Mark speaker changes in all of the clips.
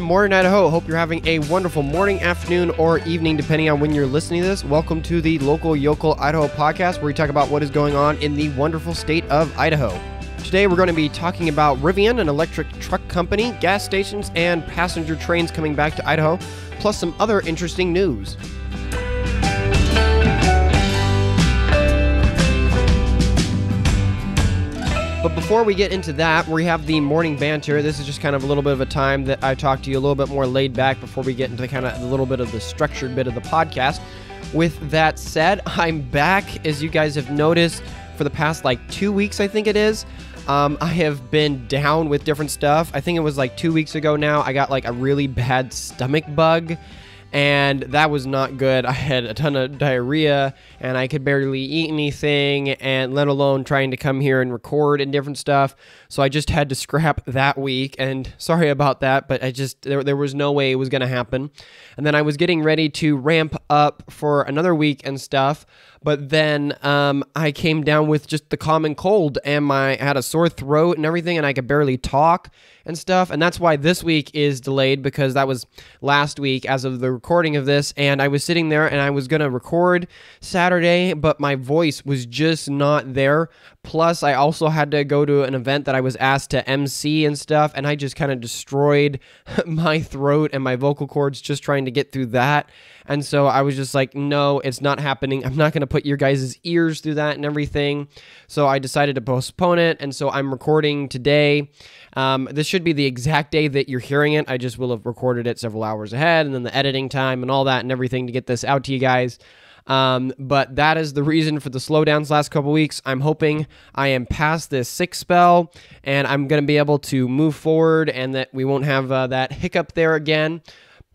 Speaker 1: morning, Idaho. Hope you're having a wonderful morning, afternoon, or evening, depending on when you're listening to this. Welcome to the Local Yokel Idaho podcast, where we talk about what is going on in the wonderful state of Idaho. Today, we're going to be talking about Rivian, an electric truck company, gas stations, and passenger trains coming back to Idaho, plus some other interesting news. But before we get into that, we have the morning banter. This is just kind of a little bit of a time that I talk to you a little bit more laid back before we get into kind of a little bit of the structured bit of the podcast. With that said, I'm back, as you guys have noticed, for the past 2 weeks, I think it is. I have been down with different stuff. I think it was 2 weeks ago now, I got a really bad stomach bug. And that was not good. I had a ton of diarrhea, and I could barely eat anything, and let alone trying to come here and record and different stuff. So I just had to scrap that week, and sorry about that, but there was no way it was going to happen. And then I was getting ready to ramp up for another week and stuff, but then I came down with just the common cold, and I had a sore throat and everything, and I could barely talk and stuff. And that's why this week is delayed, because that was last week as of the recording of this. And I was sitting there and I was going to record Saturday, but my voice was just not there. Plus, I also had to go to an event that I was asked to MC and stuff, and I just kind of destroyed my throat and my vocal cords just trying to get through that. And so I was just like, no, it's not happening. I'm not going to put your guys' ears through that and everything. So I decided to postpone it, and so I'm recording today. This should be the exact day that you're hearing it. I just will have recorded it several hours ahead, and then the editing time and all that and everything to get this out to you guys. But that is the reason for the slowdowns last couple weeks. I'm hoping I am past this sick spell, and I'm going to be able to move forward, and that we won't have that hiccup there again.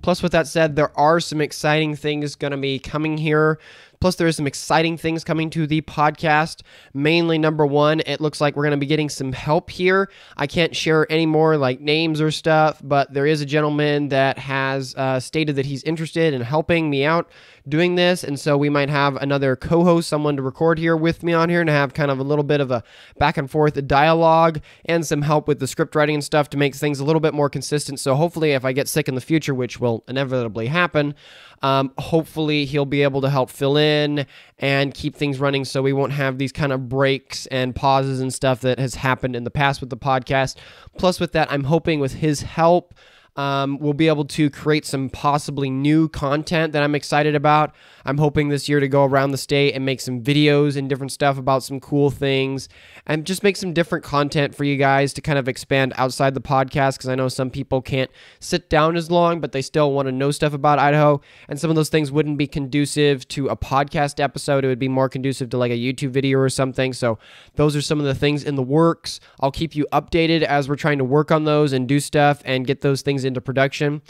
Speaker 1: Plus, with that said, there are some exciting things going to be coming here. Plus, there is some exciting things coming to the podcast. Mainly, number one, it looks like we're going to be getting some help here. I can't share any more names or stuff, but there is a gentleman that has stated that he's interested in helping me out doing this, and so we might have another co-host, someone to record here with me on here, and have kind of a little bit of a back and forth dialogue and some help with the script writing and stuff to make things a little bit more consistent. So hopefully, if I get sick in the future, which will inevitably happen, hopefully he'll be able to help fill in and keep things running, so we won't have these kind of breaks and pauses and stuff that has happened in the past with the podcast. Plus, with that, I'm hoping with his help, we'll be able to create some possibly new content that I'm excited about. I'm hoping this year to go around the state and make some videos and different stuff about some cool things, and just make some different content for you guys to kind of expand outside the podcast, because I know some people can't sit down as long, but they still want to know stuff about Idaho, and some of those things wouldn't be conducive to a podcast episode. It would be more conducive to a YouTube video or something. So those are some of the things in the works. I'll keep you updated as we're trying to work on those and do stuff and get those things into production.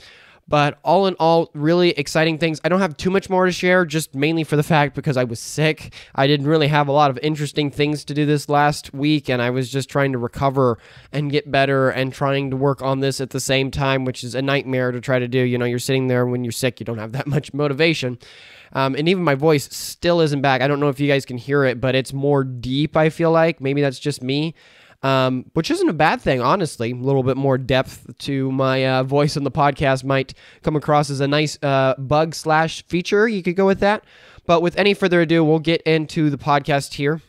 Speaker 1: But all in all, really exciting things. I don't have too much more to share, just mainly for the fact because I was sick. I didn't really have a lot of interesting things to do this last week, and I was just trying to recover and get better and trying to work on this at the same time, which is a nightmare to try to do. You're sitting there when you're sick, you don't have that much motivation. And even my voice still isn't back. I don't know if you guys can hear it, but it's more deep, I feel like. Maybe that's just me. Which isn't a bad thing, honestly. A little bit more depth to my voice on the podcast might come across as a nice bug/feature. You could go with that. But with any further ado, we'll get into the podcast here.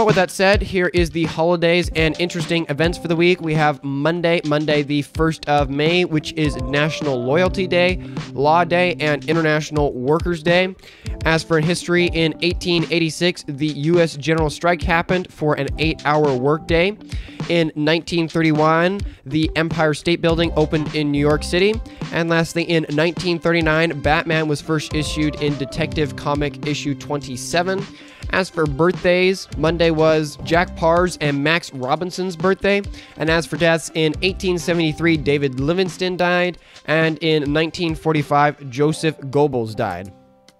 Speaker 1: But with that said, here is the holidays and interesting events for the week. We have Monday the 1st of May, which is National Loyalty Day, Law Day, and International Workers' Day. As for in history, in 1886, the U.S. General Strike happened for an 8-hour workday. In 1931, the Empire State Building opened in New York City. And lastly, in 1939, Batman was first issued in Detective Comic issue 27. As for birthdays, Monday was Jack Parr's and Max Robinson's birthday. And as for deaths, in 1873, David Livingston died. And in 1945, Joseph Goebbels died.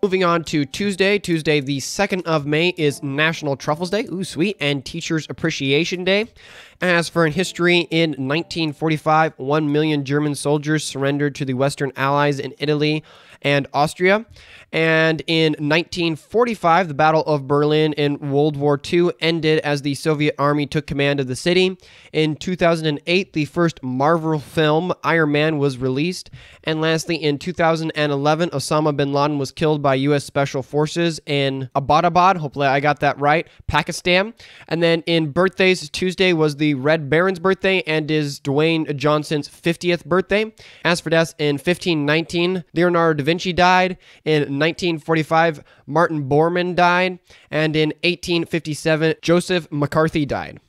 Speaker 1: Moving on to Tuesday the 2nd of May is National Truffles Day, ooh sweet, and Teachers Appreciation Day. As for in history, in 1945, 1 million German soldiers surrendered to the Western Allies in Italy and Austria. And in 1945, the Battle of Berlin in World War II ended as the Soviet Army took command of the city. In 2008, the first Marvel film, Iron Man, was released. And lastly, in 2011, Osama bin Laden was killed by U.S. Special Forces in Abbottabad, hopefully I got that right, Pakistan. And then in birthdays, Tuesday was the Red Baron's birthday and is Dwayne Johnson's 50th birthday. As for deaths, in 1519, Leonardo da Vinci died. In 1945, Martin Bormann died. And in 1857, Joseph McCarthy died.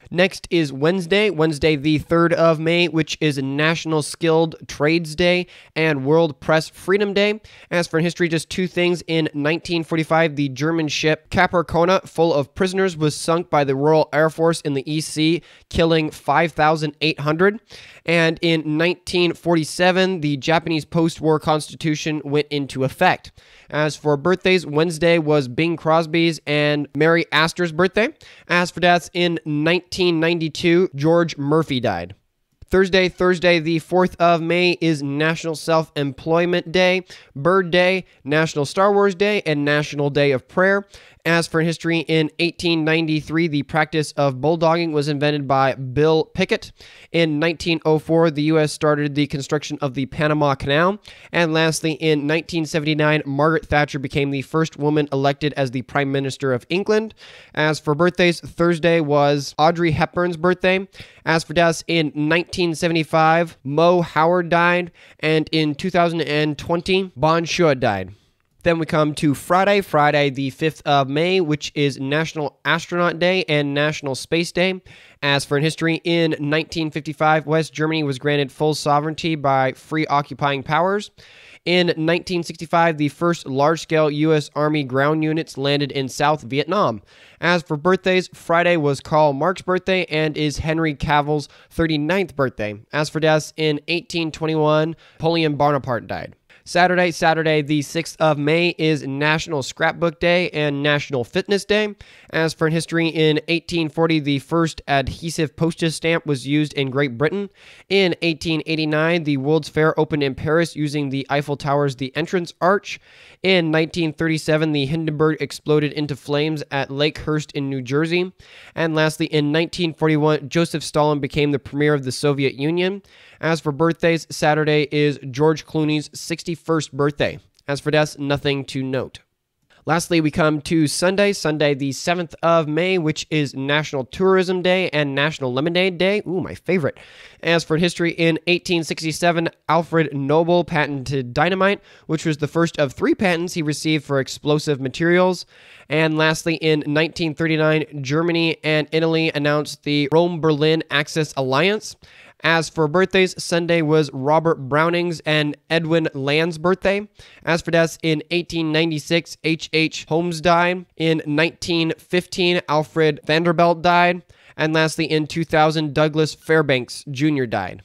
Speaker 1: Next is Wednesday the 3rd of May, which is National Skilled Trades Day and World Press Freedom Day. As for in history, just two things. In 1945, the German ship Capricorn, full of prisoners, was sunk by the Royal Air Force in the East Sea, killing 5,800. And in 1947, the Japanese post-war constitution went into effect. As for birthdays, Wednesday was Bing Crosby's and Mary Astor's birthday. As for deaths, in 1992, George Murphy died. Thursday, the 4th of May is National Self-Employment Day, Bird Day, National Star Wars Day, and National Day of Prayer. As for history, in 1893, the practice of bulldogging was invented by Bill Pickett. In 1904, the U.S. started the construction of the Panama Canal. And lastly, in 1979, Margaret Thatcher became the first woman elected as the Prime Minister of England. As for birthdays, Thursday was Audrey Hepburn's birthday. As for deaths, in 1975, Mo Howard died. And in 2020, Bon Shua died. Then we come to Friday the 5th of May, which is National Astronaut Day and National Space Day. As for in history, in 1955, West Germany was granted full sovereignty by free occupying powers. In 1965, the first large-scale U.S. Army ground units landed in South Vietnam. As for birthdays, Friday was Karl Marx's birthday and is Henry Cavill's 39th birthday. As for deaths, in 1821, Napoleon Bonaparte died. Saturday, the 6th of May is National Scrapbook Day and National Fitness Day. As for in history, in 1840, the first adhesive postage stamp was used in Great Britain. In 1889, the World's Fair opened in Paris using the Eiffel Tower's The Entrance Arch. In 1937, the Hindenburg exploded into flames at Lake Hurst in New Jersey. And lastly, in 1941, Joseph Stalin became the premier of the Soviet Union. As for birthdays, Saturday is George Clooney's 61st birthday. As for deaths, nothing to note. Lastly, we come to Sunday the 7th of May, which is National Tourism Day and National Lemonade Day. Ooh, my favorite. As for history, in 1867, Alfred Nobel patented dynamite, which was the first of 3 patents he received for explosive materials. And lastly, in 1939, Germany and Italy announced the Rome-Berlin Axis Alliance. As for birthdays, Sunday was Robert Browning's and Edwin Land's birthday. As for deaths, in 1896, H.H. Holmes died. In 1915, Alfred Vanderbilt died. And lastly, in 2000, Douglas Fairbanks Jr. died.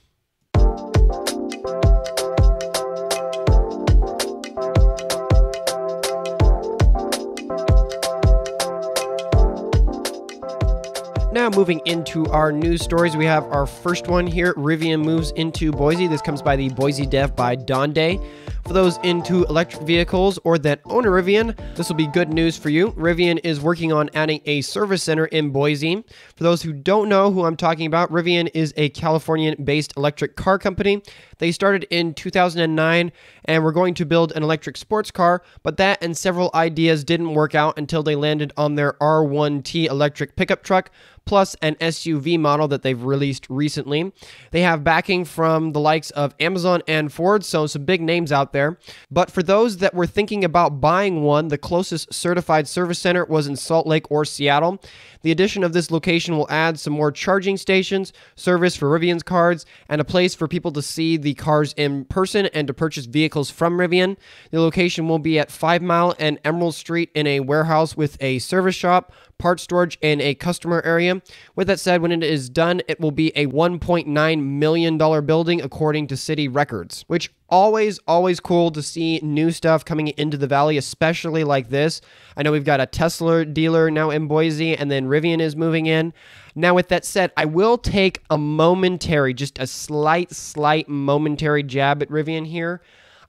Speaker 1: Now moving into our news stories, we have our first one here. Rivian moves into Boise. This comes by the Boise Dev by Don Day. For those into electric vehicles or that own a Rivian, this will be good news for you. Rivian is working on adding a service center in Boise. For those who don't know who I'm talking about, Rivian is a Californian-based electric car company. They started in 2009 and were going to build an electric sports car, but that and several ideas didn't work out until they landed on their R1T electric pickup truck, plus an SUV model that they've released recently. They have backing from the likes of Amazon and Ford, so some big names out there. But for those that were thinking about buying one, the closest certified service center was in Salt Lake or Seattle. The addition of this location will add some more charging stations, service for Rivian's cards, and a place for people to see the cars in person and to purchase vehicles from Rivian. The location will be at 5 Mile and Emerald Street in a warehouse with a service shop, parts storage, and a customer area. With that said, when it is done, it will be a $1.9 million building according to city records, which always cool to see new stuff coming into the valley, especially like this. I know we've got a Tesla dealer now in Boise, and then Rivian is moving in. Now, with that said, I will take a momentary, just a slight momentary jab at Rivian here.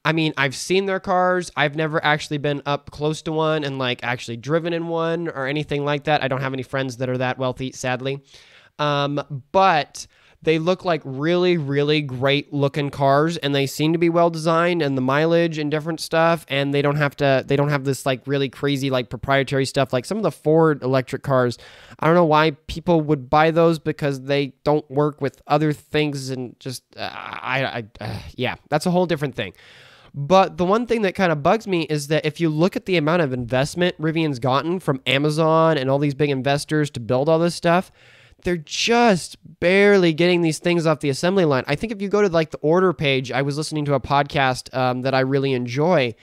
Speaker 1: I mean, I've seen their cars. I've never actually been up close to one and like actually driven in one or anything like that. I don't have any friends that are that wealthy, sadly. But they look like really great looking cars, and they seem to be well designed, and the mileage and different stuff, and they don't have this like really crazy like proprietary stuff like some of the Ford electric cars. I don't know why people would buy those, because they don't work with other things, and just yeah, that's a whole different thing. But the one thing that kind of bugs me is that if you look at the amount of investment Rivian's gotten from Amazon and all these big investors to build all this stuff, they're just barely getting these things off the assembly line. I think if you go to like the order page, I was listening to a podcast that I really enjoy,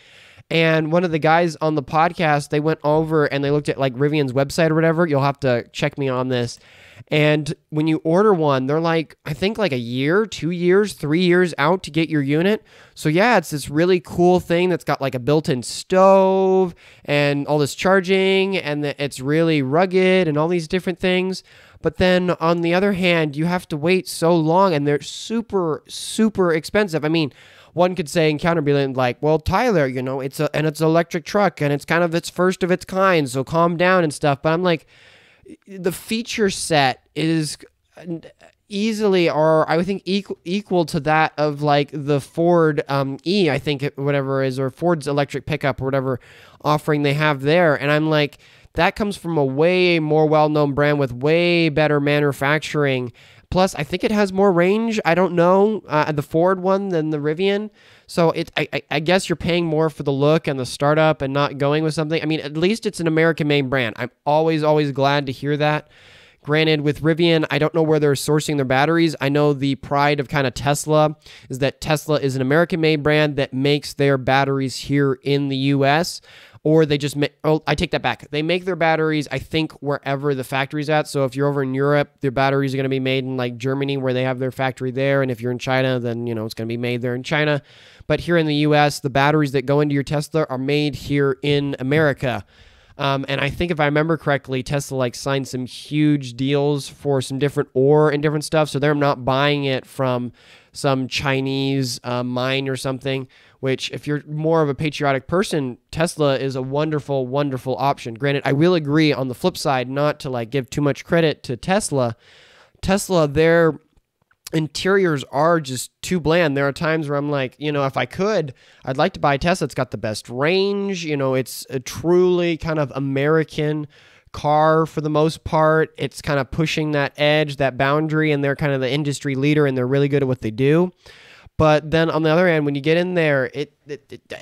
Speaker 1: and one of the guys on the podcast, they went over and they looked at like Rivian's website or whatever. You'll have to check me on this. And when you order one, they're like, I think like a year, 2 years, 3 years out to get your unit. So yeah, it's this really cool thing that's got like a built-in stove and all this charging, and it's really rugged and all these different things. But then on the other hand, you have to wait so long, and they're super expensive. I mean, one could say in counterbalance, like, well, Tyler, you know, it's an electric truck, and it's kind of its first of its kind, so calm down and stuff. But I'm like, the feature set is easily, or I would think equal to that of like the Ford I think whatever it is, or Ford's electric pickup or whatever offering they have there. And I'm like, that comes from a way more well-known brand with way better manufacturing. Plus, I think it has more range. I don't know, the Ford one than the Rivian. So I guess you're paying more for the look and the startup and not going with something. I mean, at least it's an American-made brand. I'm always glad to hear that. Granted, with Rivian, I don't know where they're sourcing their batteries. I know the pride of kind of Tesla is that Tesla is an American-made brand that makes their batteries here in the U.S., or they just make, oh, I take that back. They make their batteries, I think, wherever the factory's at. So if you're over in Europe, their batteries are going to be made in like Germany, where they have their factory there. And if you're in China, then, you know, it's going to be made there in China. But here in the U.S., the batteries that go into your Tesla are made here in America. And I think if I remember correctly, Tesla like signed some huge deals for some different ore and different stuff. So they're not buying it from some Chinese mine or something, which if you're more of a patriotic person, Tesla is a wonderful option. Granted, I will agree on the flip side, not to like give too much credit to Tesla. Their interiors are just too bland. There are times where I'm like, you know, if I could, I'd like to buy a Tesla. It's got the best range. You know, it's a truly kind of American car for the most part. It's kind of pushing that edge, that boundary, and they're kind of the industry leader, and they're really good at what they do. But then on the other hand, when you get in there,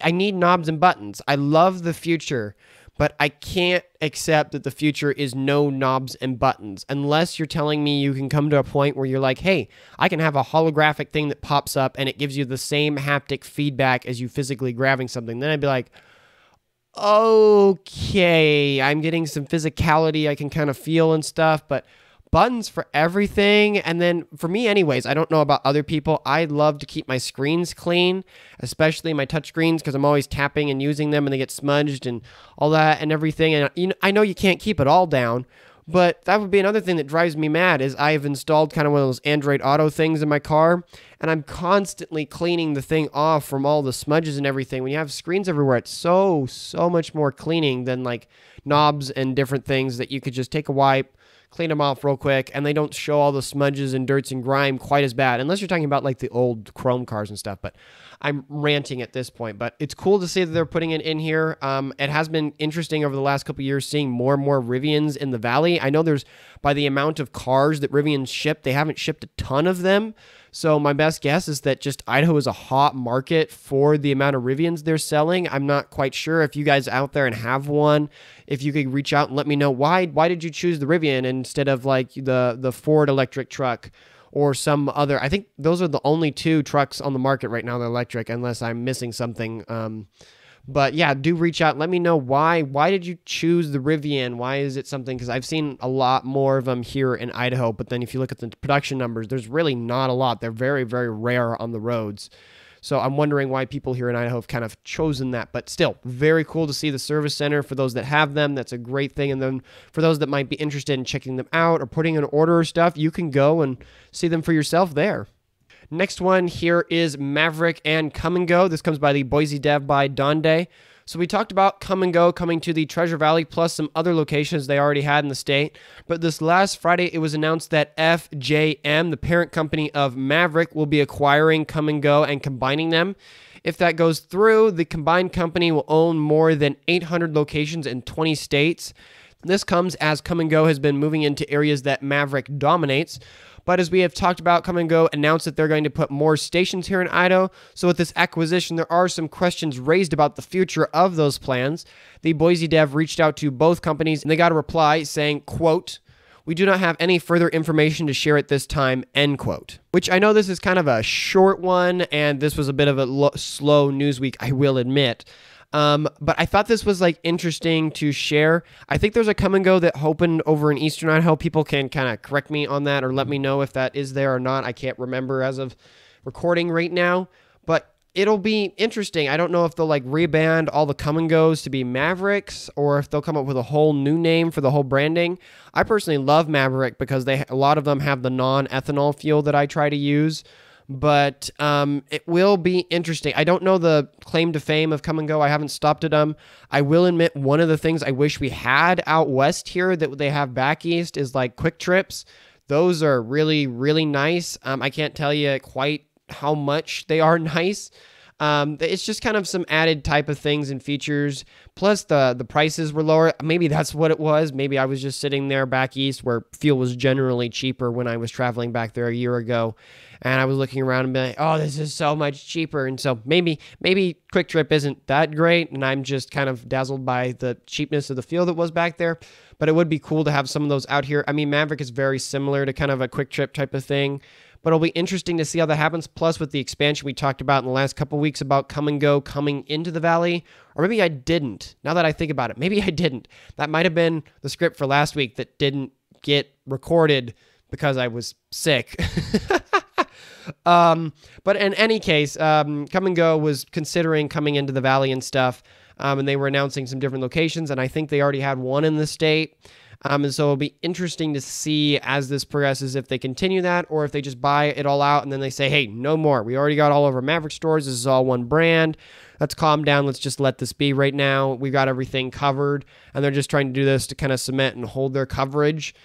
Speaker 1: I need knobs and buttons. I love the future, but I can't accept that the future is no knobs and buttons unless you're telling me you can come to a point where you're like, hey, I can have a holographic thing that pops up and it gives you the same haptic feedback as you physically grabbing something. Then I'd be like, okay, I'm getting some physicality I can kind of feel and stuff, but buttons for everything. And then for me anyways, I don't know about other people, I love to keep my screens clean, especially my touch screens, because I'm always tapping and using them and they get smudged and all that and everything. And you know, I know you can't keep it all down, But that would be another thing that drives me mad is I've installed kind of one of those Android Auto things in my car, and I'm constantly cleaning the thing off from all the smudges and everything. When you have screens everywhere, it's so much more cleaning than like knobs and different things that you could just take a wipe, clean them off real quick, and they don't show all the smudges and dirts and grime quite as bad, unless you're talking about like the old chrome cars and stuff. But I'm ranting at this point, but it's cool to see that they're putting it in here. It has been interesting over the last couple of years seeing more and more Rivians in the valley. I know there's, by the amount of cars that Rivians ship, they haven't shipped a ton of them. So my best guess is that just Idaho is a hot market for the amount of Rivians they're selling. I'm not quite sure if you guys out there and have one, if you could reach out and let me know why did you choose the Rivian instead of like the Ford electric truck or some other. I think those are the only two trucks on the market right now that are electric, unless I'm missing something. But yeah, do reach out. Let me know why. Why did you choose the Rivian? Why is it something? Because I've seen a lot more of them here in Idaho. But then if you look at the production numbers, there's really not a lot. They're very, very rare on the roads. So I'm wondering why people here in Idaho have kind of chosen that. But still, very cool to see the service center for those that have them. That's a great thing. And then for those that might be interested in checking them out or putting an order or stuff, you can go and see them for yourself there. Next one here is Maverick and Kum Go. This comes by the Boise Dev by Donde. So we talked about Kum Go coming to the Treasure Valley plus some other locations they already had in the state. But this last Friday, it was announced that FJM, the parent company of Maverick, will be acquiring Kum Go and combining them. If that goes through, the combined company will own more than 800 locations in 20 states. This comes as Kum Go has been moving into areas that Maverick dominates. But as we have talked about, Kum Go announced that they're going to put more stations here in Idaho. So with this acquisition, there are some questions raised about the future of those plans. The Boise Dev reached out to both companies, and they got a reply saying, quote, "We do not have any further information to share at this time," end quote. Which I know this is kind of a short one, and this was a bit of a slow news week, I will admit. But I thought this was like interesting to share. I think there's a Kum Go that opened over in Eastern Idaho. People can kind of correct me on that or let me know if that is there or not. I can't remember as of recording right now, but it'll be interesting. I don't know if they'll like rebrand all the Kum Go's to be Mavericks or if they'll come up with a whole new name for the whole branding. I personally love Maverick because a lot of them have the non-ethanol fuel that I try to use. But it will be interesting. I don't know the claim to fame of Kum Go. I haven't stopped at them. I will admit one of the things I wish we had out west here that they have back east is like quick trips. Those are really, really nice. I can't tell you quite how much they are nice. It's just kind of some added type of things and features. Plus the prices were lower. Maybe that's what it was. Maybe I was just sitting there back east where fuel was generally cheaper when I was traveling back there a year ago. And I was looking around and being like, oh, this is so much cheaper. And so maybe Quick Trip isn't that great. And I'm just kind of dazzled by the cheapness of the fuel that was back there. But it would be cool to have some of those out here. I mean, Maverick is very similar to kind of a Quick Trip type of thing. But it'll be interesting to see how that happens. Plus, with the expansion we talked about in the last couple of weeks about Kum Go coming into the valley. Or maybe I didn't. Now that I think about it, maybe I didn't. That might have been the script for last week that didn't get recorded because I was sick. But in any case, Kum Go was considering coming into the valley and stuff. And they were announcing some different locations. And I think they already had one in the state. And so it'll be interesting to see as this progresses if they continue that or if they just buy it all out and then they say, hey, no more. We already got all of our Maverick stores. This is all one brand. Let's calm down. Let's just let this be right now. We've got everything covered. And they're just trying to do this to kind of cement and hold their coverage.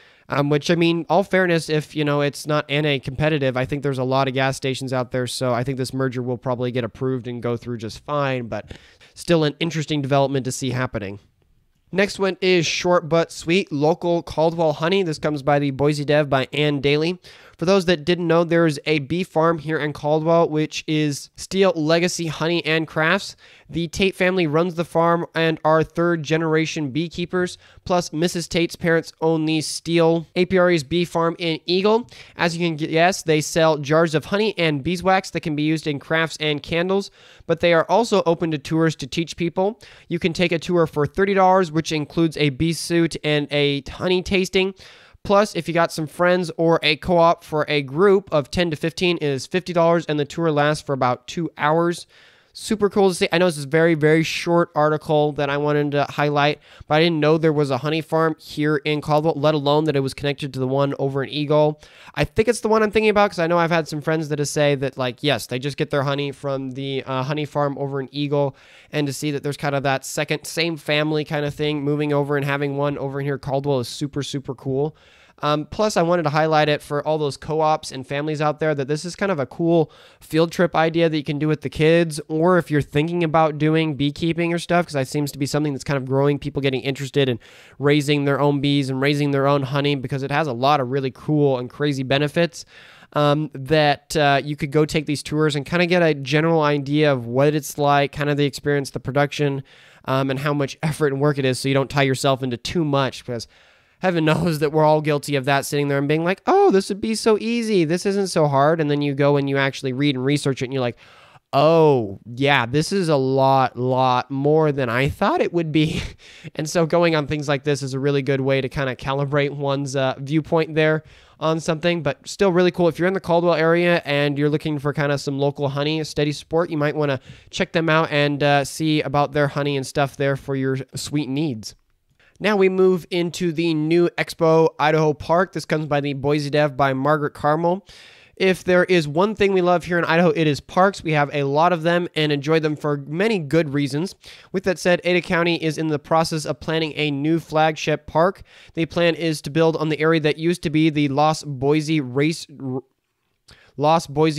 Speaker 1: Which, I mean, all fairness, if, it's not anti-competitive, I think there's a lot of gas stations out there. So I think this merger will probably get approved and go through just fine. But still an interesting development to see happening. Next one is short but sweet local Caldwell honey. This comes by the Boise Dev by Ann Daly. For those that didn't know, there's a bee farm here in Caldwell, which is Steele Legacy Honey and Crafts. The Tate family runs the farm and are third-generation beekeepers. Plus, Mrs. Tate's parents own the Steele Apiary's bee farm in Eagle. As you can guess, they sell jars of honey and beeswax that can be used in crafts and candles. But they are also open to tours to teach people. You can take a tour for $30, which includes a bee suit and a honey tasting. Plus, if you got some friends or a co-op for a group of 10 to 15, it is $50, and the tour lasts for about 2 hours. Super cool to see. I know this is a very, very short article that I wanted to highlight, but I didn't know there was a honey farm here in Caldwell, let alone that it was connected to the one over in Eagle. I think it's the one I'm thinking about because I know I've had some friends that say that, like, yes, they just get their honey from the honey farm over in Eagle, and to see that there's kind of that same family kind of thing moving over and having one over in here Caldwell is super, super cool. Plus, I wanted to highlight it for all those co-ops and families out there that this is kind of a cool field trip idea that you can do with the kids, or if you're thinking about doing beekeeping or stuff, because that seems to be something that's kind of growing, people getting interested in raising their own bees and raising their own honey, because it has a lot of really cool and crazy benefits. That you could go take these tours and kind of get a general idea of what it's like, kind of the experience, the production, and how much effort and work it is, so you don't tie yourself into too much, because heaven knows that we're all guilty of that, sitting there and being like, oh, this would be so easy. This isn't so hard. And then you go and you actually read and research it and you're like, oh, yeah, this is a lot more than I thought it would be. And so going on things like this is a really good way to kind of calibrate one's viewpoint there on something, but still really cool. If you're in the Caldwell area and you're looking for kind of some local honey, a steady support, you might want to check them out and see about their honey and stuff there for your sweet needs. Now we move into the new Expo Idaho Park. This comes by the Boise Dev by Margaret Carmel. If there is one thing we love here in Idaho, it is parks. We have a lot of them and enjoy them for many good reasons. With that said, Ada County is in the process of planning a new flagship park. The plan is to build on the area that used to be the Lost Boise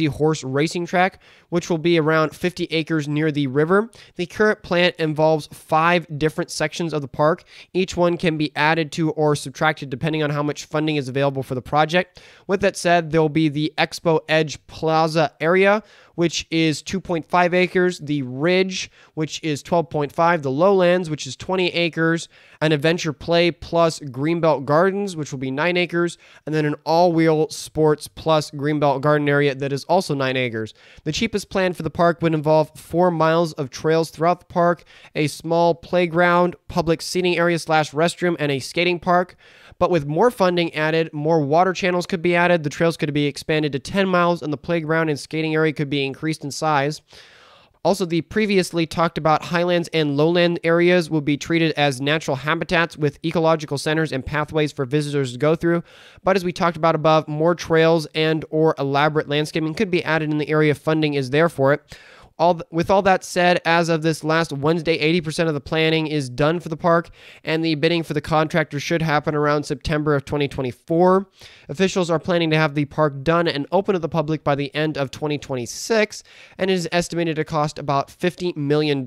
Speaker 1: Horse Racing Track, which will be around 50 acres near the river. The current plan involves 5 different sections of the park. Each one can be added to or subtracted depending on how much funding is available for the project. With that said, there will be the Expo Edge Plaza area, which is 2.5 acres, the Ridge, which is 12.5, the Lowlands, which is 20 acres, an Adventure Play plus Greenbelt Gardens, which will be 9 acres, and then an all-wheel sports plus Greenbelt Garden area that is also 9 acres. The cheapest plan for the park would involve 4 miles of trails throughout the park, a small playground, public seating area / restroom, and a skating park. But with more funding added, more water channels could be added, the trails could be expanded to 10 miles, and the playground and skating area could be increased in size. Also, the previously talked about highlands and lowland areas will be treated as natural habitats with ecological centers and pathways for visitors to go through. But as we talked about above, more trails and or elaborate landscaping could be added in the area. Funding is there for it. With all that said, as of this last Wednesday, 80% of the planning is done for the park, and the bidding for the contractor should happen around September of 2024. Officials are planning to have the park done and open to the public by the end of 2026, and it is estimated to cost about $50 million.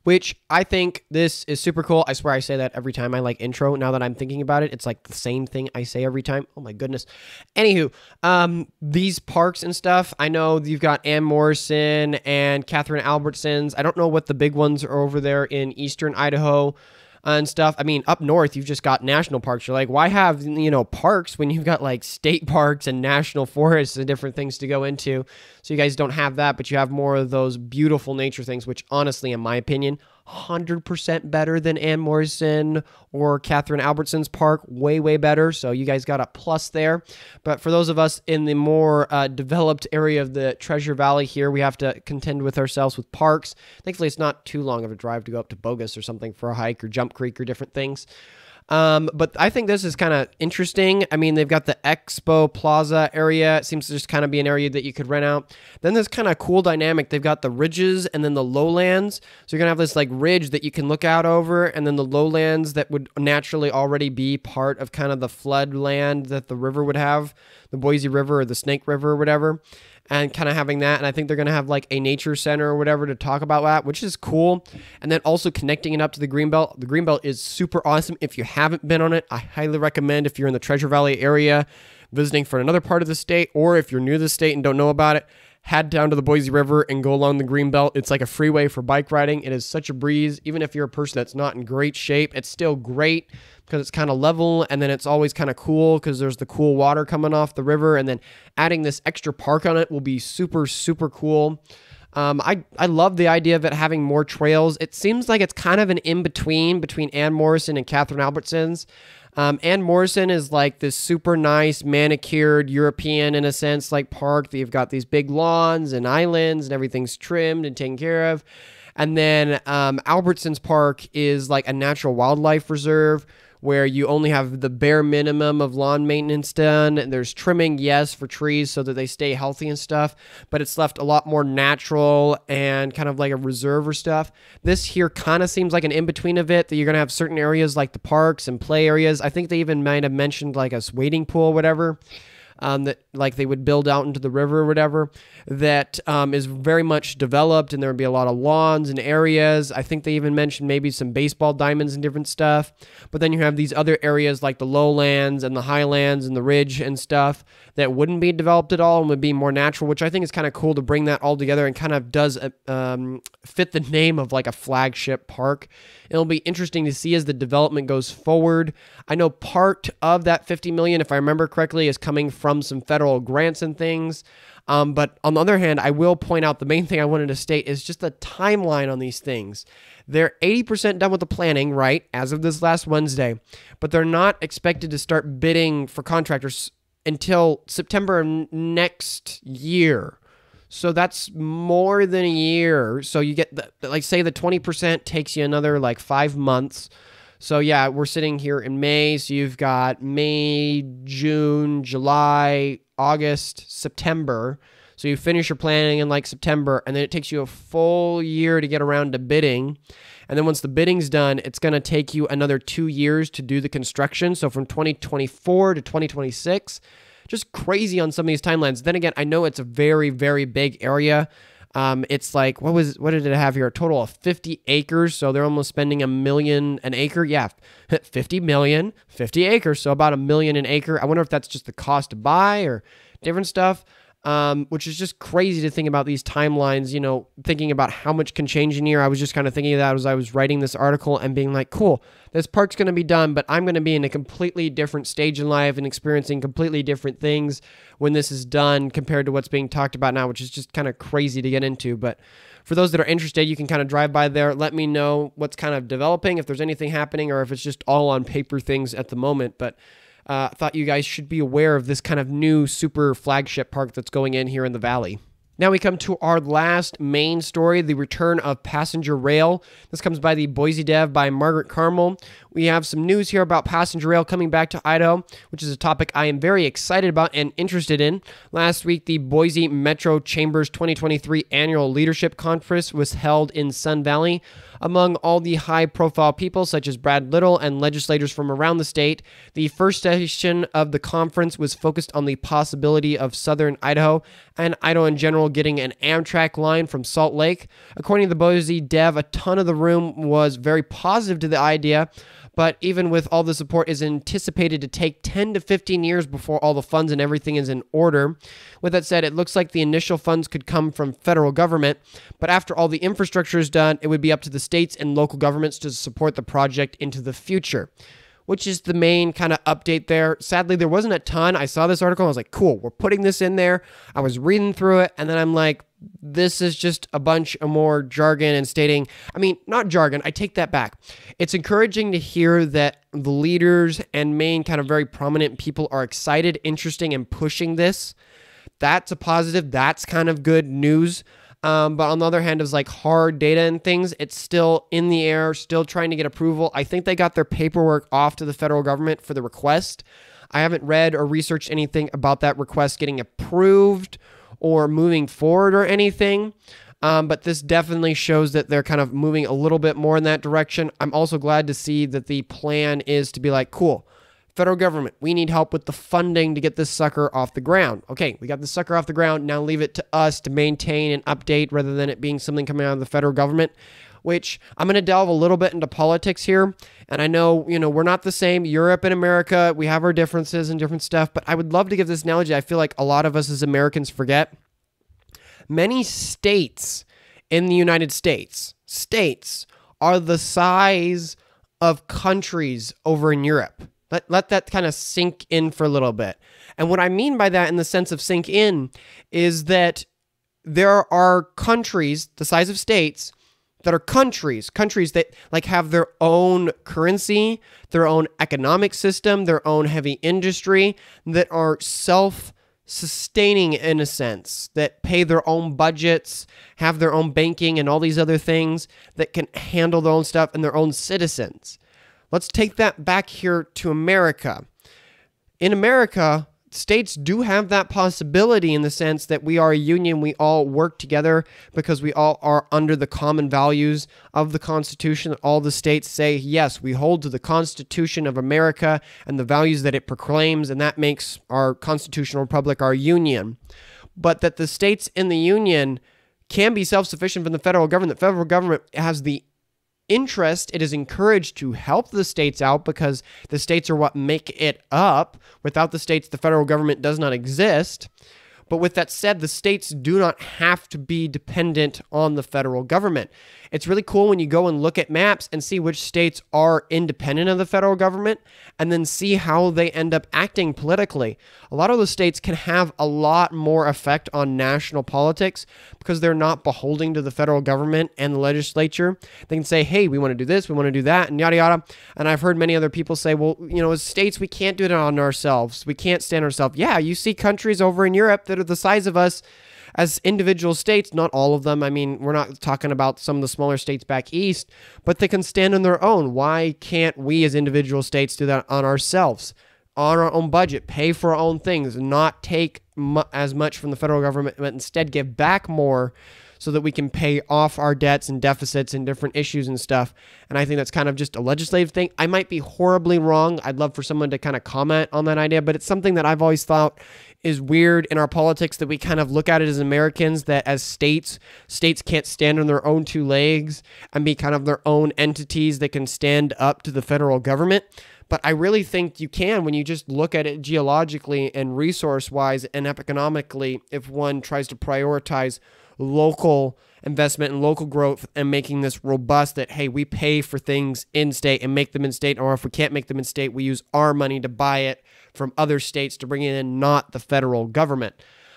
Speaker 1: Which I think this is super cool. I swear I say that every time I intro. Now that I'm thinking about it, it's like the same thing I say every time. Oh my goodness. Anywho, these parks and stuff, I know you've got Ann Morrison and Catherine Albertsons. I don't know what the big ones are over there in eastern Idaho and stuff. I mean, up north, you've just got national parks. You're like, why have, parks when you've got state parks and national forests and different things to go into? So you guys don't have that, but you have more of those beautiful nature things, which honestly, in my opinion, 100% better than Ann Morrison or Catherine Albertson's park. Way, way better. So you guys got a plus there. But for those of us in the more developed area of the Treasure Valley here, we have to contend with ourselves with parks. Thankfully, it's not too long of a drive to go up to Bogus or something for a hike or Jump Creek or different things. But I think this is kind of interesting. I mean, they've got the Expo Plaza area. It seems to just kind of be an area that you could rent out. Then there's kind of cool dynamic. They've got the ridges and then the lowlands. So you're going to have this ridge that you can look out over, and then the lowlands that would naturally already be part of kind of the flood land that the river would have, the Boise River or the Snake River or whatever. And kind of having that, and I think they're going to have a nature center or whatever to talk about that, which is cool. And then also connecting it up to the Greenbelt. The Greenbelt is super awesome. If you haven't been on it, I highly recommend, if you're in the Treasure Valley area, visiting for another part of the state, or if you're new to the state and don't know about it, head down to the Boise River and go along the Greenbelt. It's like a freeway for bike riding. It is such a breeze. Even if you're a person that's not in great shape, it's still great because it's kind of level, and then it's always kind of cool because there's the cool water coming off the river, and then adding this extra park on it will be super, super cool. I love the idea of it having more trails. It seems like it's kind of an in-between between Ann Morrison and Catherine Albertsons. And Morrison is like this super nice, manicured European, in a sense, like park. You've got these big lawns and islands and everything's trimmed and taken care of. And then Albertson's park is like a natural wildlife reserve where you only have the bare minimum of lawn maintenance done. And there's trimming, yes, for trees so that they stay healthy and stuff, but it's left a lot more natural and kind of like a reserve or stuff. This here kind of seems like an in-between of it, that you're going to have certain areas like the parks and play areas. I think they even might have mentioned like a wading pool or whatever. That like they would build out into the river or whatever, that is very much developed, and there would be a lot of lawns and areas. I think they even mentioned maybe some baseball diamonds and different stuff. But then you have these other areas like the lowlands and the highlands and the ridge and stuff that wouldn't be developed at all and would be more natural, which I think is kind of cool to bring that all together and kind of does fit the name of like a flagship park. It'll be interesting to see as the development goes forward. I know part of that $50 million, if I remember correctly, is coming from some federal grants and things. But on the other hand, I will point out the main thing I wanted to state is just the timeline on these things. They're 80% done with the planning, right, as of this last Wednesday, but they're not expected to start bidding for contractors until September of next year. So that's more than a year. So you get, like, say the 20% takes you another, like, 5 months. So, yeah, we're sitting here in May. So you've got May, June, July, August, September. So you finish your planning in, like, September, and then it takes you a full year to get around to bidding. And then once the bidding's done, it's going to take you another 2 years to do the construction. So from 2024 to 2026. Just crazy on some of these timelines. Then again, I know it's a very, very big area. It's like, what did it have here? A total of 50 acres. So they're almost spending $1 million an acre. Yeah, 50 million, 50 acres. So about $1 million an acre. I wonder if that's just the cost to buy or different stuff. Which is just crazy to think about these timelines, you know, thinking about how much can change in a year. I was just kind of thinking of that as I was writing this article and being like, cool, this park's going to be done, but I'm going to be in a completely different stage in life and experiencing completely different things when this is done compared to what's being talked about now, which is just kind of crazy to get into. But for those that are interested, you can kind of drive by there. Let me know what's kind of developing, if there's anything happening, or if it's just all on paper things at the moment. But thought you guys should be aware of this kind of new super flagship park that's going in here in the valley. Now we come to our last main story, the return of passenger rail. This comes by the Boise Dev by Margaret Carmel. We have some news here about passenger rail coming back to Idaho, which is a topic I am very excited about and interested in. Last week, the Boise Metro Chamber's 2023 Annual Leadership Conference was held in Sun Valley. Among all the high-profile people, such as Brad Little and legislators from around the state, the first session of the conference was focused on the possibility of southern Idaho and Idaho in general getting an Amtrak line from Salt Lake. According to the Boise Dev, a ton of the room was very positive to the idea, but even with all the support, is anticipated to take 10 to 15 years before all the funds and everything is in order. With that said, it looks like the initial funds could come from federal government, but after all the infrastructure is done, it would be up to the states and local governments to support the project into the future, which is the main kind of update there. Sadly, there wasn't a ton. I saw this article, and I was like, cool, we're putting this in there. I was reading through it, and then I'm like, this is just a bunch of more jargon and stating, I mean, not jargon, I take that back. It's encouraging to hear that the leaders and main kind of very prominent people are excited, interesting, and pushing this. That's a positive. That's kind of good news. But on the other hand, it's like hard data and things. It's still in the air, still trying to get approval. I think they got their paperwork off to the federal government for the request. I haven't read or researched anything about that request getting approved or moving forward or anything. But this definitely shows that they're kind of moving a little bit more in that direction. I'm also glad to see that the plan is to be like, cool, federal government, we need help with the funding to get this sucker off the ground. Okay, we got the sucker off the ground. Now leave it to us to maintain and update rather than it being something coming out of the federal government, which I'm going to delve a little bit into politics here. And I know, you know, we're not the same. Europe and America, we have our differences and different stuff, but I would love to give this analogy. I feel like a lot of us as Americans forget. Many states in the United States, are the size of countries over in Europe. Let that kind of sink in for a little bit. And what I mean by that in the sense of sink in is that there are countries the size of states that are countries that like have their own currency, their own economic system, their own heavy industry, that are self-sustaining in a sense, that pay their own budgets, have their own banking and all these other things, that can handle their own stuff and their own citizens. Let's take that back here to America. In America, states do have that possibility in the sense that we are a union. We all work together because we all are under the common values of the Constitution. All the states say, yes, we hold to the Constitution of America and the values that it proclaims, and that makes our constitutional republic our union. But that the states in the union can be self-sufficient from the federal government. The federal government has the interest, it is encouraged to help the states out because the states are what make it up. Without the states, the federal government does not exist. But with that said, the states do not have to be dependent on the federal government. It's really cool when you go and look at maps and see which states are independent of the federal government and then see how they end up acting politically. A lot of those states can have a lot more effect on national politics because they're not beholden to the federal government and the legislature. They can say, hey, we want to do this, we want to do that, and yada, yada. And I've heard many other people say, well, as states, we can't do it on ourselves. We can't stand ourselves. Yeah, you see countries over in Europe that are the size of us as individual states, not all of them. I mean, we're not talking about some of the smaller states back east, but they can stand on their own. Why can't we as individual states do that on ourselves, on our own budget, pay for our own things, not take as much from the federal government, but instead give back more so that we can pay off our debts and deficits and different issues and stuff. And I think that's kind of just a legislative thing. I might be horribly wrong. I'd love for someone to kind of comment on that idea, but it's something that I've always thought is weird in our politics, that we kind of look at it as Americans, that as states can't stand on their own two legs and be kind of their own entities that can stand up to the federal government. But I really think you can when you just look at it geologically and resource-wise and economically, if one tries to prioritize local investment and local growth and making this robust, that, hey, we pay for things in state and make them in state, or if we can't make them in state, we use our money to buy it from other states to bring it in, not the federal government.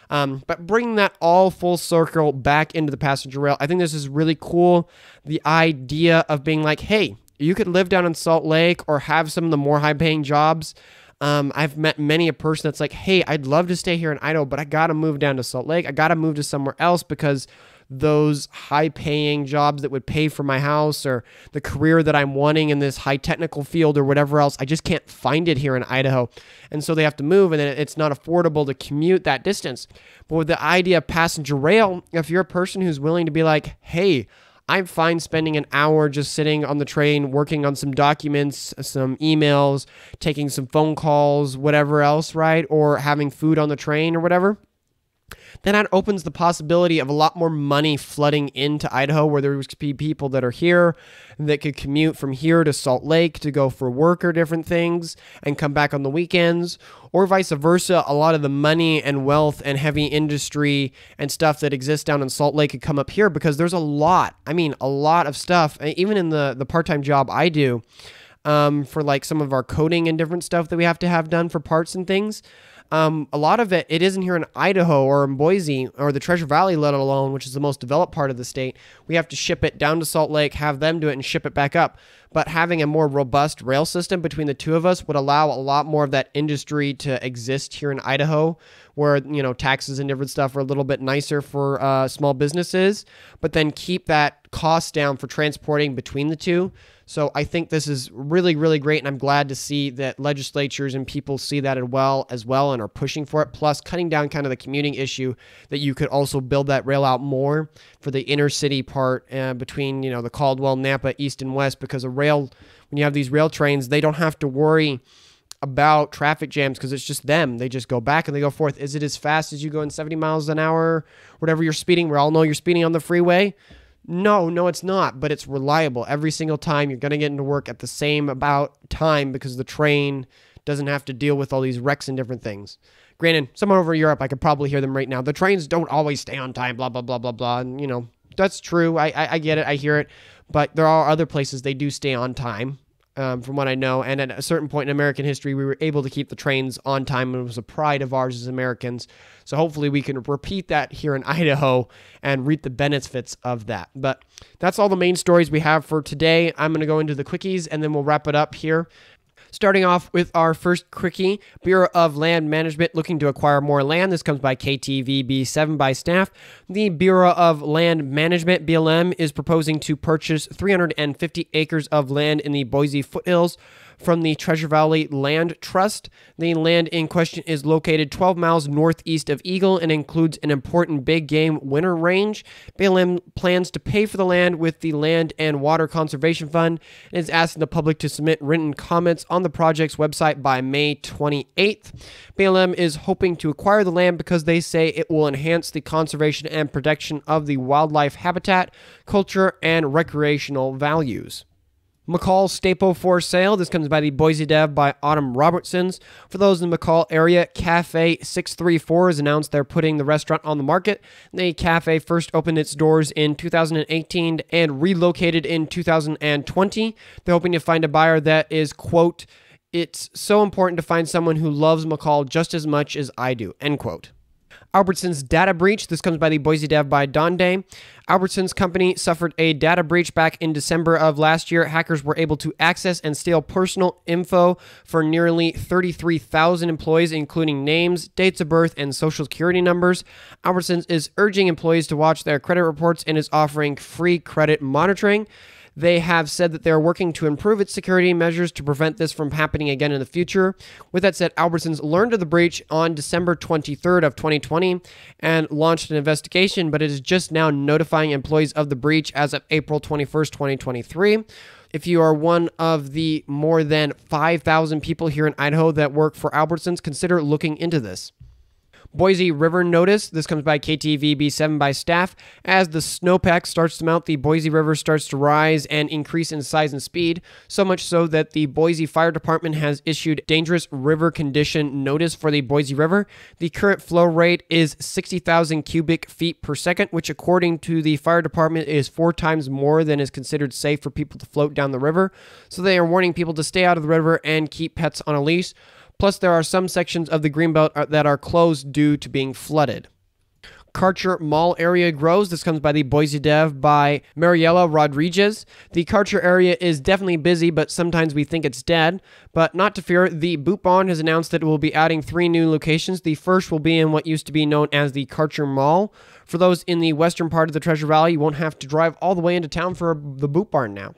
Speaker 1: But bringing that all full circle back into the passenger rail, I think this is really cool. The idea of being like, hey, you could live down in Salt Lake or have some of the more high-paying jobs. I've met many a person that's like, hey, I'd love to stay here in Idaho, but I got to move down to Salt Lake. I got to move to somewhere else because those high-paying jobs that would pay for my house or the career that I'm wanting in this high-technical field or whatever else, I just can't find it here in Idaho. And so they have to move, and then it's not affordable to commute that distance. But with the idea of passenger rail, if you're a person who's willing to be like, hey, I'm fine spending an hour just sitting on the train, working on some documents, some emails, taking some phone calls, whatever else, right? Or having food on the train or whatever. Then that opens the possibility of a lot more money flooding into Idaho, where there would be people that are here that could commute from here to Salt Lake to go for work or different things and come back on the weekends, or vice versa. A lot of the money and wealth and heavy industry and stuff that exists down in Salt Lake could come up here because there's a lot of stuff, even in the part-time job I do for like some of our coding and different stuff that we have to have done for parts and things. A lot of it isn't here in Idaho or in Boise or the Treasure Valley, let alone, which is the most developed part of the state. We have to ship it down to Salt Lake, have them do it, and ship it back up. But having a more robust rail system between the two of us would allow a lot more of that industry to exist here in Idaho, where, taxes and different stuff are a little bit nicer for small businesses, but then keep that cost down for transporting between the two. So I think this is really, really great, and I'm glad to see that legislatures and people see that as well and are pushing for it, plus cutting down kind of the commuting issue, that you could also build that rail out more for the inner city part between, the Caldwell, Napa, east and west, because when you have these rail trains, they don't have to worry about traffic jams because it's just them. They just go back and they go forth. Is it as fast as you go in 70 miles an hour, whatever you're speeding? We all know you're speeding on the freeway. No, it's not, but it's reliable. Every single time you're going to get into work at the same about time because the train doesn't have to deal with all these wrecks and different things. Granted, someone over in Europe, I could probably hear them right now. The trains don't always stay on time, blah, blah, blah, blah, blah. And, that's true. I get it. I hear it. But there are other places they do stay on time. from what I know. And at a certain point in American history, we were able to keep the trains on time, and it was a pride of ours as Americans. So hopefully we can repeat that here in Idaho and reap the benefits of that. But that's all the main stories we have for today. I'm going to go into the quickies, and then we'll wrap it up here. Starting off with our first quickie, Bureau of Land Management looking to acquire more land. This comes by KTVB7 by staff. The Bureau of Land Management, BLM, is proposing to purchase 350 acres of land in the Boise foothills from the Treasure Valley Land Trust. The land in question is located 12 miles northeast of Eagle and includes an important big game winter range. BLM plans to pay for the land with the Land and Water Conservation Fund and is asking the public to submit written comments on the project's website by May 28th. BLM is hoping to acquire the land because they say it will enhance the conservation and protection of the wildlife habitat, culture, and recreational values. McCall Staple for sale. This comes by the Boise Dev by Autumn Robertsons. For those in the McCall area, Cafe 634 has announced they're putting the restaurant on the market. The cafe first opened its doors in 2018 and relocated in 2020. They're hoping to find a buyer that is, quote, "It's so important to find someone who loves McCall just as much as I do," end quote. Albertson's data breach. This comes by the Boise Dev by Donde. Albertson's company suffered a data breach back in December of last year. Hackers were able to access and steal personal info for nearly 33,000 employees, including names, dates of birth, and social security numbers. Albertsons is urging employees to watch their credit reports and is offering free credit monitoring. They have said that they're working to improve its security measures to prevent this from happening again in the future. With that said, Albertsons learned of the breach on December 23rd of 2020 and launched an investigation, but it is just now notifying employees of the breach as of April 21st, 2023. If you are one of the more than 5,000 people here in Idaho that work for Albertsons, consider looking into this. Boise River notice. This comes by KTVB7 by staff. As the snowpack starts to melt, the Boise River starts to rise and increase in size and speed, so much so that the Boise Fire Department has issued dangerous river condition notice for the Boise River. The current flow rate is 60,000 cubic feet per second, which according to the fire department is 4 times more than is considered safe for people to float down the river. So they are warning people to stay out of the river and keep pets on a leash. Plus, there are some sections of the Greenbelt that are closed due to being flooded. Karcher Mall area grows. This comes by the Boise Dev by Mariela Rodriguez. The Karcher area is definitely busy, but sometimes we think it's dead. But not to fear, the Boot Barn has announced that it will be adding 3 new locations. The first will be in what used to be known as the Karcher Mall. For those in the western part of the Treasure Valley, you won't have to drive all the way into town for the Boot Barn now.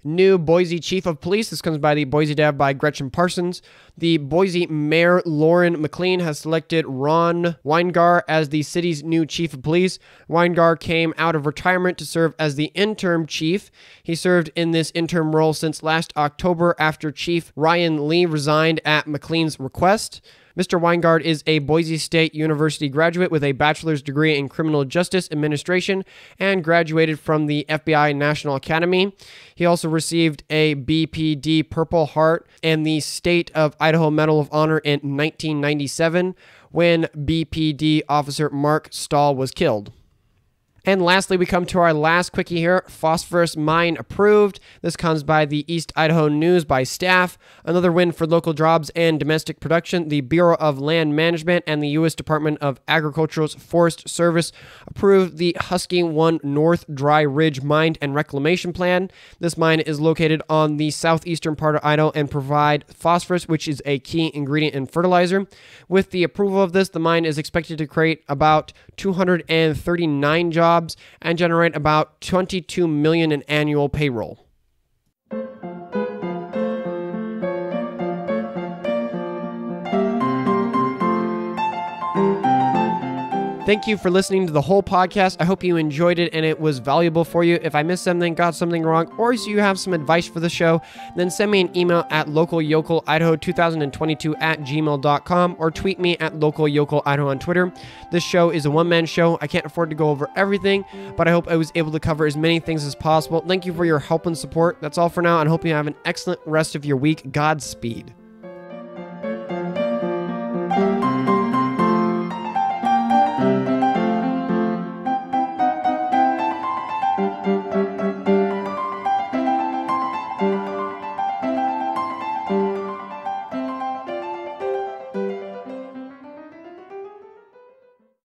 Speaker 1: New Boise Chief of Police. This comes by the Boise Dev by Gretchen Parsons. The Boise Mayor Lauren McLean has selected Ron Weingar as the city's new Chief of Police. Weingar came out of retirement to serve as the interim chief. He served in this interim role since last October after Chief Ryan Lee resigned at McLean's request. Mr. Weingard is a Boise State University graduate with a bachelor's degree in criminal justice administration and graduated from the FBI National Academy. He also received a BPD Purple Heart and the State of Idaho Medal of Honor in 1997 when BPD officer Mark Stahl was killed. And lastly, we come to our last quickie here. Phosphorus mine approved. This comes by the East Idaho News by staff. Another win for local jobs and domestic production. The Bureau of Land Management and the U.S. Department of Agriculture's Forest Service approved the Husky 1 North Dry Ridge Mine and Reclamation Plan. This mine is located on the southeastern part of Idaho and provide phosphorus, which is a key ingredient in fertilizer. With the approval of this, the mine is expected to create about 239 jobs and generate about $22 million in annual payroll. Thank you for listening to the whole podcast. I hope you enjoyed it and it was valuable for you. If I missed something, got something wrong, or if you have some advice for the show, then send me an email at localyocalidaho2022@gmail.com or tweet me at localyocalidaho on Twitter. This show is a one-man show. I can't afford to go over everything, but I hope I was able to cover as many things as possible. Thank you for your help and support. That's all for now, and hope you have an excellent rest of your week. Godspeed.